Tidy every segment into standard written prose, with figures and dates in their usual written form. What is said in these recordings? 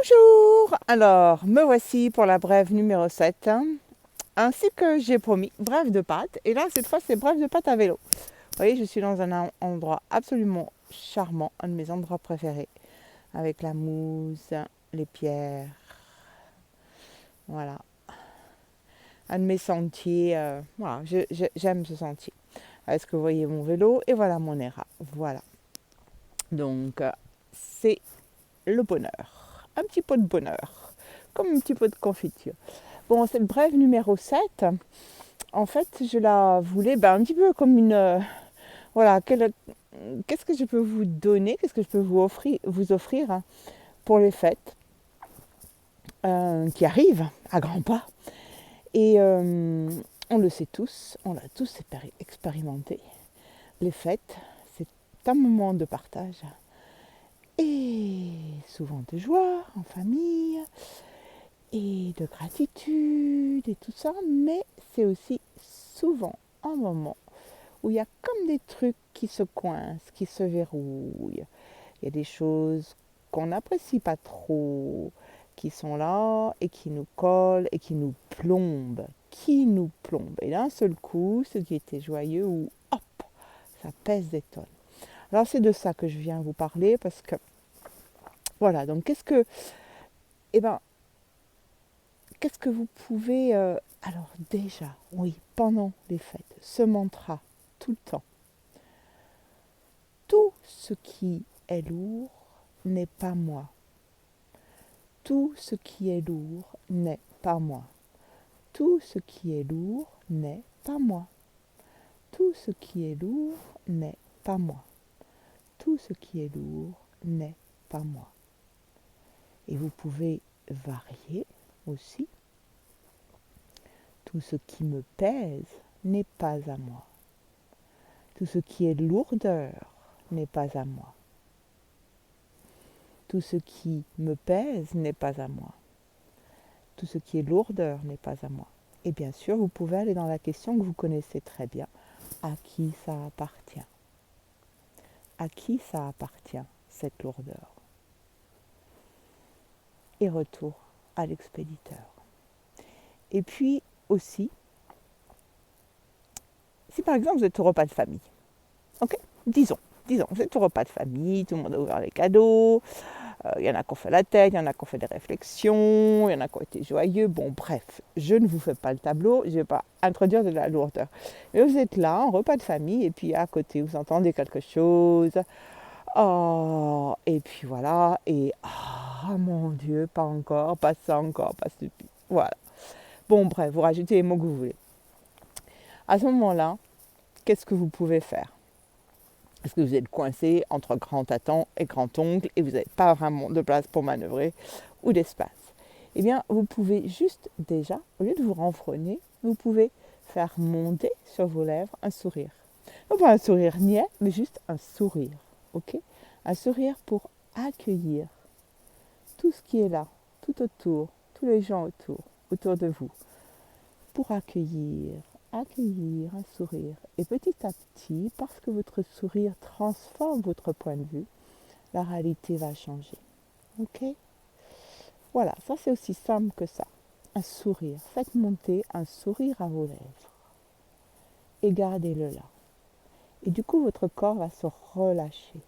Bonjour! Alors, me voici pour la brève numéro 7, hein. Ainsi que j'ai promis, brève de pâtes. Et là, cette fois, c'est brève de pâtes à vélo. Vous voyez, je suis dans un endroit absolument charmant, un de mes endroits préférés, avec la mousse, les pierres, voilà. Un de mes sentiers, voilà, j'aime ce sentier. Est-ce que vous voyez mon vélo? Et voilà mon ERA. Voilà. Donc, c'est le bonheur. Un petit peu de bonheur, comme un petit peu de confiture. Bon, cette brève numéro 7, en fait, je la voulais un petit peu comme une... voilà, qu'est-ce que je peux vous donner, qu'est-ce que je peux vous offrir hein, pour les fêtes qui arrivent à grands pas. Et on le sait tous, on l'a tous expérimenté. Les fêtes, c'est un moment de partage et souvent de joie en famille et de gratitude et tout ça, mais c'est aussi souvent un moment où il y a comme des trucs qui se coincent, qui se verrouillent. Il y a des choses qu'on n'apprécie pas trop, qui sont là et qui nous collent et qui nous plombent. Qui nous plombe. Et d'un seul coup, ce qui était joyeux, ou hop, ça pèse des tonnes. Alors c'est de ça que je viens vous parler parce que, voilà, donc eh ben, qu'est-ce que vous pouvez... alors déjà, oui, pendant les fêtes, ce mantra, tout le temps. Tout ce qui est lourd n'est pas moi. Tout ce qui est lourd n'est pas moi. Tout ce qui est lourd n'est pas moi. Tout ce qui est lourd n'est pas moi. Tout ce qui est lourd n'est pas moi. Et vous pouvez varier aussi. Tout ce qui me pèse n'est pas à moi. Tout ce qui est lourdeur n'est pas à moi. Tout ce qui me pèse n'est pas à moi. Tout ce qui est lourdeur n'est pas à moi. Et bien sûr, vous pouvez aller dans la question que vous connaissez très bien. À qui ça appartient? À qui ça appartient, cette lourdeur? Et retour à l'expéditeur. Et puis aussi, si par exemple vous êtes au repas de famille, ok, disons, vous êtes au repas de famille, tout le monde a ouvert les cadeaux, il y en a qui ont fait la tête, il y en a qui ont fait des réflexions, il y en a qui ont été joyeux. Bon, bref, je ne vous fais pas le tableau, je ne vais pas introduire de la lourdeur. Mais vous êtes là, en repas de famille, et puis à côté, vous entendez quelque chose. Oh, et puis voilà, et ah mon Dieu, pas encore, pas ça encore, pas ce. Voilà. Bon, bref, vous rajoutez les mots que vous voulez. À ce moment-là, qu'est-ce que vous pouvez faire? Parce que vous êtes coincé entre grand-taton et grand-oncle et vous n'avez pas vraiment de place pour manœuvrer ou d'espace. Eh bien, vous pouvez juste déjà, au lieu de vous renfrogner, vous pouvez faire monter sur vos lèvres un sourire. Non pas un sourire niais, mais juste un sourire. Ok? Un sourire pour accueillir tout ce qui est là, tout autour, tous les gens autour de vous. Pour accueillir un sourire. Et petit à petit, parce que votre sourire transforme votre point de vue, la réalité va changer. Ok? Voilà, ça c'est aussi simple que ça. Un sourire. Faites monter un sourire à vos lèvres. Et gardez-le là. Et du coup, votre corps va se relâcher.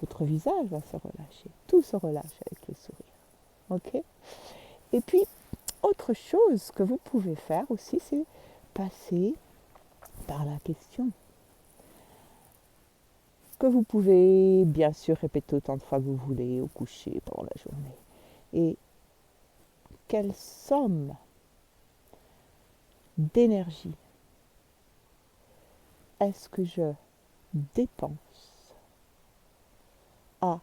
Votre visage va se relâcher. Tout se relâche avec le sourire. Ok? Et puis, autre chose que vous pouvez faire aussi, c'est passer par la question que vous pouvez bien sûr répéter autant de fois que vous voulez au coucher pendant la journée. Et quelle somme d'énergie est-ce que je dépense à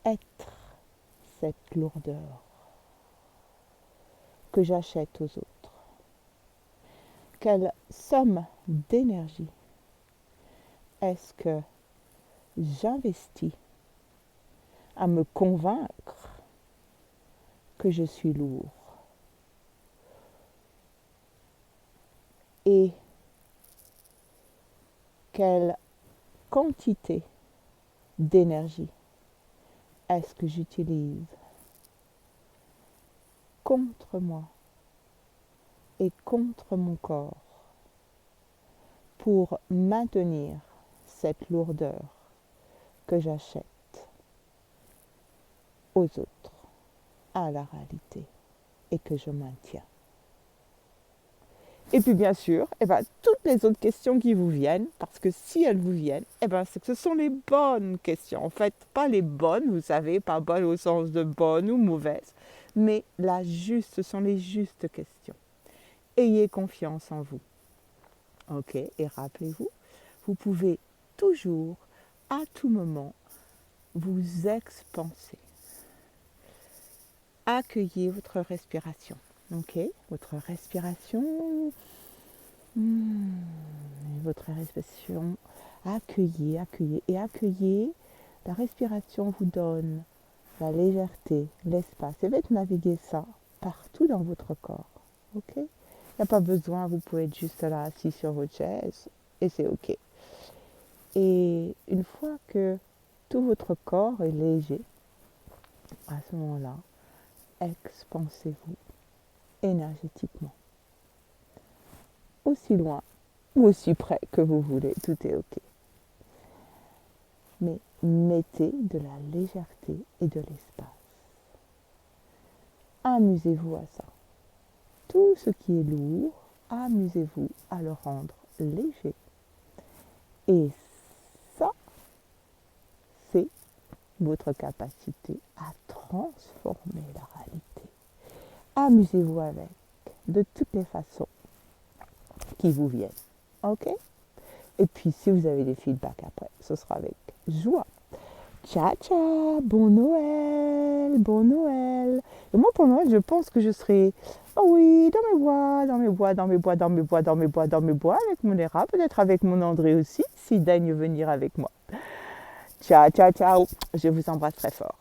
être cette lourdeur que j'achète aux autres? Quelle somme d'énergie est-ce que j'investis à me convaincre que je suis lourd? Et quelle quantité d'énergie est-ce que j'utilise contre moi et contre mon corps pour maintenir cette lourdeur que j'achète aux autres, à la réalité, et que je maintiens. Et puis bien sûr, toutes les autres questions qui vous viennent, parce que si elles vous viennent, c'est que ce sont les bonnes questions. En fait, pas les bonnes, vous savez, pas bonnes au sens de bonnes ou mauvaises, mais ce sont les justes questions. Ayez confiance en vous. Ok, et rappelez-vous, vous pouvez toujours, à tout moment, vous expanser. Accueillez votre respiration. Ok, votre respiration. Votre respiration. Accueillez. La respiration vous donne la légèreté, l'espace. Et faites naviguer ça partout dans votre corps. Ok, il n'y a pas besoin, vous pouvez être juste là, assis sur votre chaise, et c'est ok. Et une fois que tout votre corps est léger, à ce moment-là, expansez-vous énergétiquement. Aussi loin ou aussi près que vous voulez, tout est ok. Mais mettez de la légèreté et de l'espace. Amusez-vous à ça. Tout ce qui est lourd, amusez-vous à le rendre léger. Et ça, c'est votre capacité à transformer la réalité. Amusez-vous avec, de toutes les façons qui vous viennent. Ok? Et puis, si vous avez des feedbacks après, ce sera avec joie. Ciao, ciao, bon Noël. Et moi, pour Noël, je pense que je serai, dans mes bois, avec mon Léra, peut-être avec mon André aussi, s'il daigne venir avec moi. Ciao, ciao, ciao. Je vous embrasse très fort.